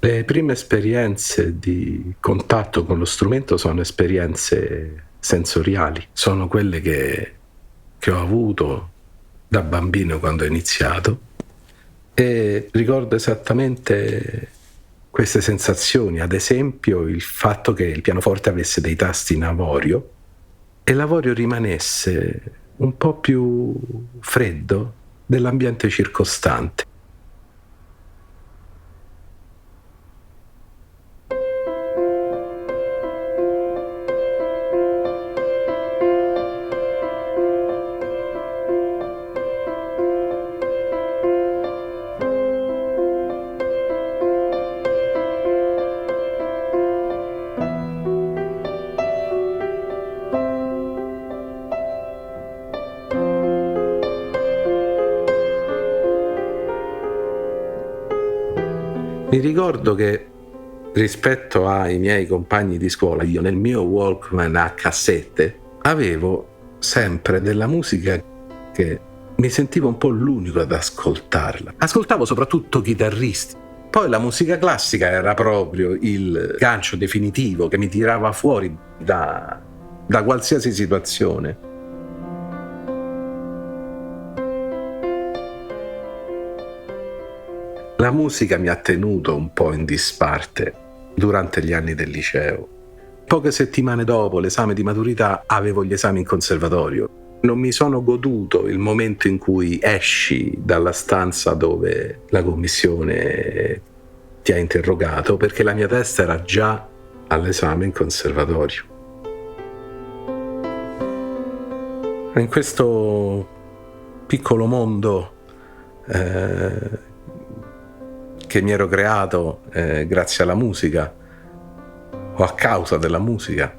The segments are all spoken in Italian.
Le prime esperienze di contatto con lo strumento sono esperienze sensoriali, sono quelle che ho avuto da bambino quando ho iniziato e ricordo esattamente queste sensazioni, ad esempio il fatto che il pianoforte avesse dei tasti in avorio e l'avorio rimanesse un po' più freddo dell'ambiente circostante. Mi ricordo che rispetto ai miei compagni di scuola, io nel mio Walkman a cassette avevo sempre della musica che mi sentivo un po' l'unico ad ascoltarla. Ascoltavo soprattutto chitarristi. Poi la musica classica era proprio il gancio definitivo che mi tirava fuori da qualsiasi situazione. La musica mi ha tenuto un po' in disparte durante gli anni del liceo. Poche settimane dopo l'esame di maturità avevo gli esami in conservatorio. Non mi sono goduto il momento in cui esci dalla stanza dove la commissione ti ha interrogato, perché la mia testa era già all'esame in conservatorio. In questo piccolo mondo che mi ero creato grazie alla musica o a causa della musica,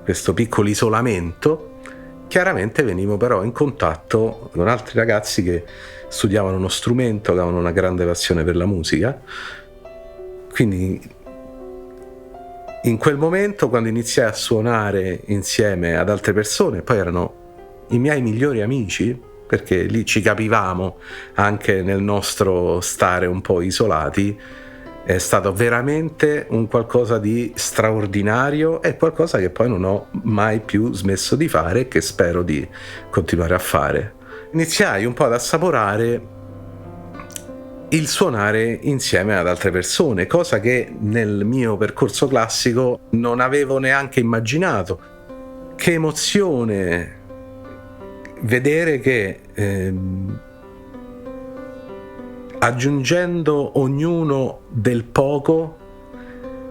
questo piccolo isolamento, chiaramente venivo però in contatto con altri ragazzi che studiavano uno strumento, che avevano una grande passione per la musica. Quindi in quel momento, quando iniziai a suonare insieme ad altre persone, poi erano i miei migliori amici, perché lì ci capivamo anche nel nostro stare un po' isolati, è stato veramente un qualcosa di straordinario e qualcosa che poi non ho mai più smesso di fare e che spero di continuare a fare. Iniziai un po' ad assaporare il suonare insieme ad altre persone, cosa che nel mio percorso classico non avevo neanche immaginato. Che emozione vedere che aggiungendo ognuno del poco,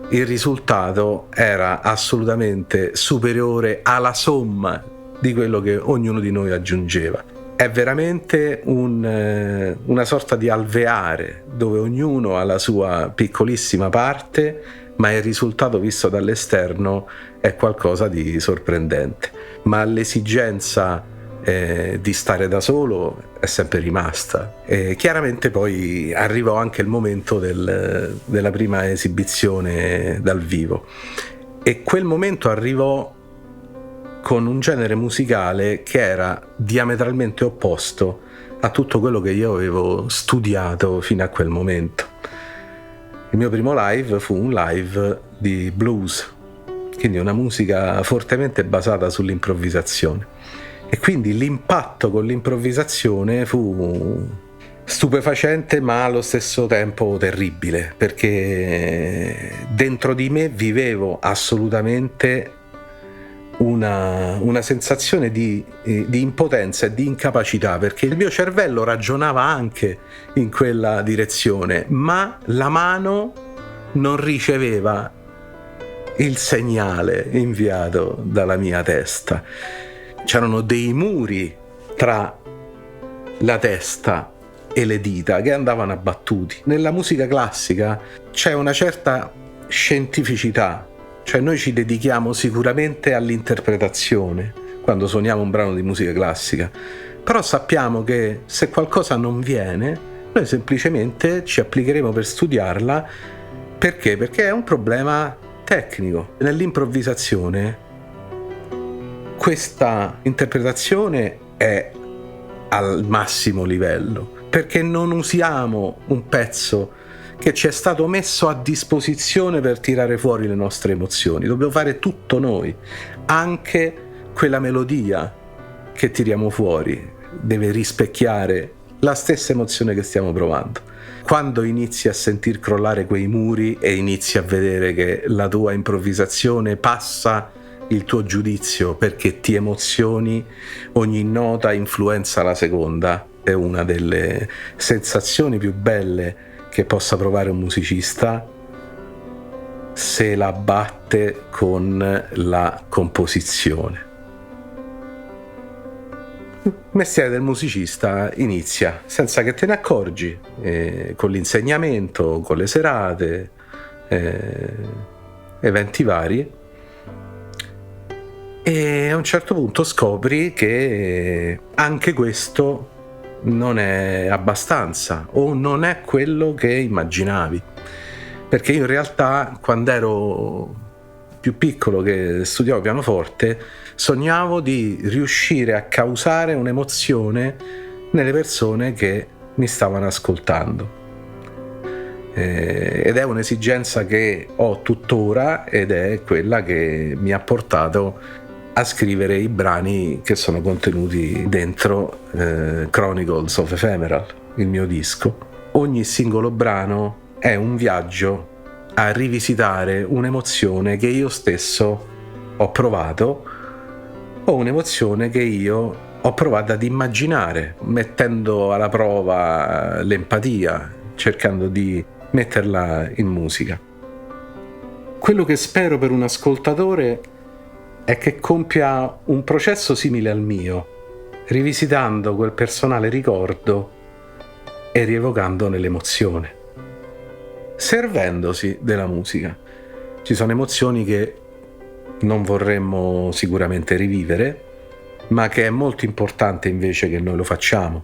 il risultato era assolutamente superiore alla somma di quello che ognuno di noi aggiungeva. È veramente una sorta di alveare dove ognuno ha la sua piccolissima parte, ma il risultato visto dall'esterno è qualcosa di sorprendente. Ma l'esigenza di stare da solo è sempre rimasta. Chiaramente poi arrivò anche il momento della prima esibizione dal vivo e quel momento arrivò con un genere musicale che era diametralmente opposto a tutto quello che io avevo studiato fino a quel momento. Il mio primo live fu un live di blues, quindi una musica fortemente basata sull'improvvisazione. E quindi l'impatto con l'improvvisazione fu stupefacente ma allo stesso tempo terribile, perché dentro di me vivevo assolutamente una sensazione di impotenza e di incapacità, perché il mio cervello ragionava anche in quella direzione, ma la mano non riceveva il segnale inviato dalla mia testa. C'erano dei muri tra la testa e le dita che andavano abbattuti. Nella musica classica c'è una certa scientificità, cioè noi ci dedichiamo sicuramente all'interpretazione quando suoniamo un brano di musica classica, però sappiamo che se qualcosa non viene, noi semplicemente ci applicheremo per studiarla. Perché? Perché è un problema tecnico. Nell'improvvisazione questa interpretazione è al massimo livello, perché non usiamo un pezzo che ci è stato messo a disposizione per tirare fuori le nostre emozioni. Dobbiamo fare tutto noi, anche quella melodia che tiriamo fuori deve rispecchiare la stessa emozione che stiamo provando. Quando inizi a sentir crollare quei muri e inizi a vedere che la tua improvvisazione passa il tuo giudizio perché ti emozioni, ogni nota influenza la seconda, è una delle sensazioni più belle che possa provare un musicista se la batte con la composizione. Il mestiere del musicista inizia senza che te ne accorgi, con l'insegnamento, con le serate, eventi vari, e a un certo punto scopri che anche questo non è abbastanza o non è quello che immaginavi. Perché io in realtà, quando ero più piccolo, che studiavo pianoforte, sognavo di riuscire a causare un'emozione nelle persone che mi stavano ascoltando. Ed è un'esigenza che ho tuttora ed è quella che mi ha portato a scrivere i brani che sono contenuti dentro Chronicles of Ephemeral, il mio disco. Ogni singolo brano è un viaggio a rivisitare un'emozione che io stesso ho provato o un'emozione che io ho provato ad immaginare, mettendo alla prova l'empatia, cercando di metterla in musica. Quello che spero per un ascoltatore è che compia un processo simile al mio, rivisitando quel personale ricordo e rievocandone l'emozione, servendosi della musica. Ci sono emozioni che non vorremmo sicuramente rivivere, ma che è molto importante invece che noi lo facciamo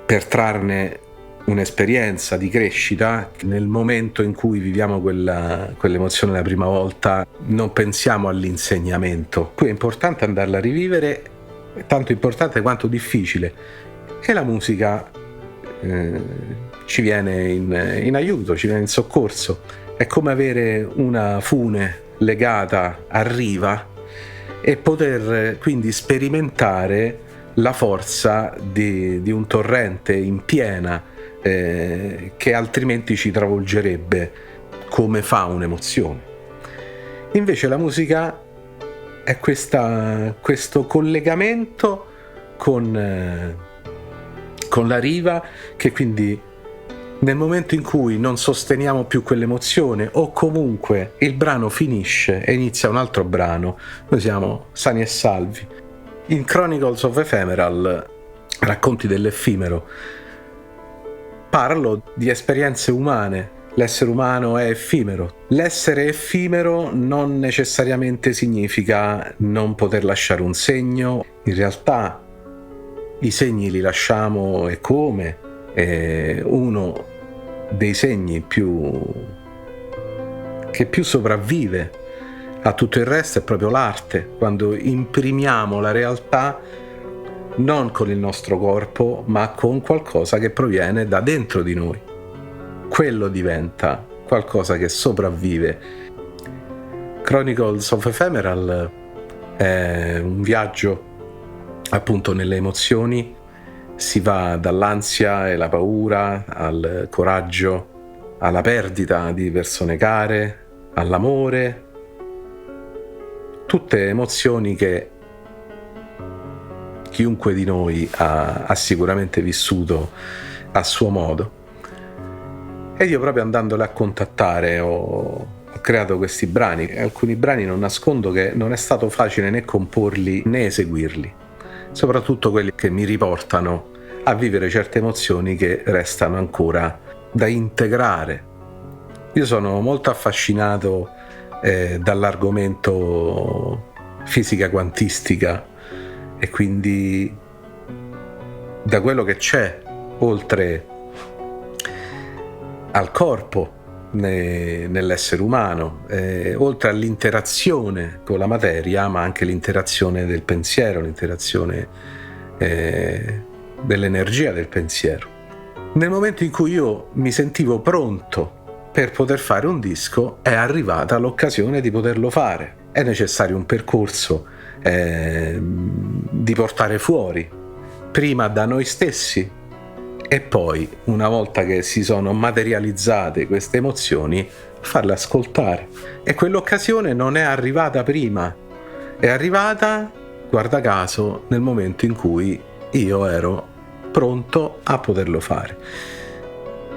per trarne un'esperienza di crescita. Nel momento in cui viviamo quell'emozione la prima volta non pensiamo all'insegnamento. Qui è importante andarla a rivivere, è tanto importante quanto difficile, e la musica ci viene in aiuto, ci viene in soccorso. È come avere una fune legata a riva e poter quindi sperimentare la forza di un torrente in piena, che altrimenti ci travolgerebbe come fa un'emozione. Invece la musica è questo collegamento con la riva, che quindi nel momento in cui non sosteniamo più quell'emozione o comunque il brano finisce e inizia un altro brano, noi siamo sani e salvi. In Chronicles of Ephemeral, racconti dell'effimero, parlo di esperienze umane. L'essere umano è effimero. L'essere effimero non necessariamente significa non poter lasciare un segno. In realtà i segni li lasciamo, e come? Uno dei segni che più sopravvive a tutto il resto è proprio l'arte, quando imprimiamo la realtà non con il nostro corpo, ma con qualcosa che proviene da dentro di noi. Quello diventa qualcosa che sopravvive. Chronicles of Ephemeral è un viaggio appunto nelle emozioni. Si va dall'ansia e la paura al coraggio, alla perdita di persone care, all'amore, tutte emozioni che chiunque di noi ha sicuramente vissuto a suo modo. Ed io, proprio andandole a contattare, ho creato questi brani. Alcuni brani, non nascondo che non è stato facile né comporli né eseguirli, soprattutto quelli che mi riportano a vivere certe emozioni che restano ancora da integrare. Io sono molto affascinato dall'argomento fisica quantistica, e quindi da quello che c'è oltre al corpo nell'essere umano, oltre all'interazione con la materia, ma anche l'interazione del pensiero, l'interazione dell'energia del pensiero. Nel momento in cui io mi sentivo pronto per poter fare un disco, è arrivata l'occasione di poterlo fare. È necessario un percorso di portare fuori, prima da noi stessi e poi, una volta che si sono materializzate queste emozioni, farle ascoltare. E quell'occasione non è arrivata prima, è arrivata, guarda caso, nel momento in cui io ero pronto a poterlo fare.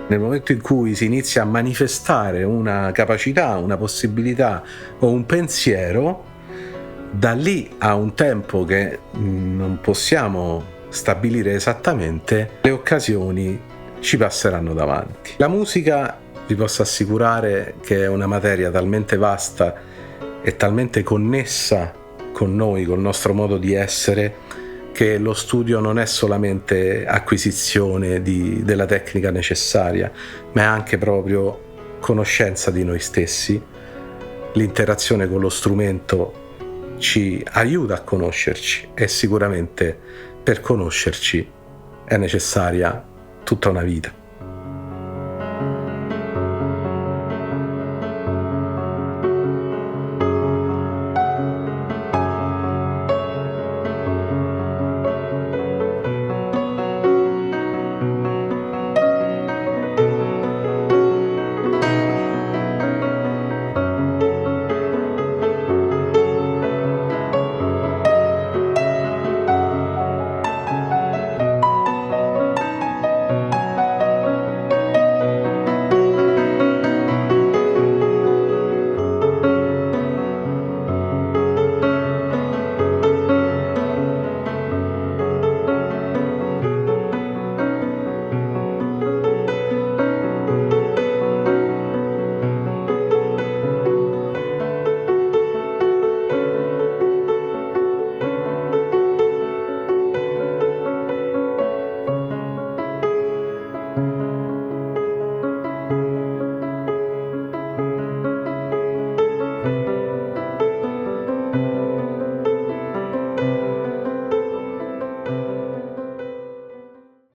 Nel momento in cui si inizia a manifestare una capacità, una possibilità o un pensiero, da lì a un tempo che non possiamo stabilire esattamente, le occasioni ci passeranno davanti. La musica, vi posso assicurare che è una materia talmente vasta e talmente connessa con noi, col nostro modo di essere, che lo studio non è solamente acquisizione della tecnica necessaria, ma è anche proprio conoscenza di noi stessi. L'interazione con lo strumento ci aiuta a conoscerci e sicuramente per conoscerci è necessaria tutta una vita.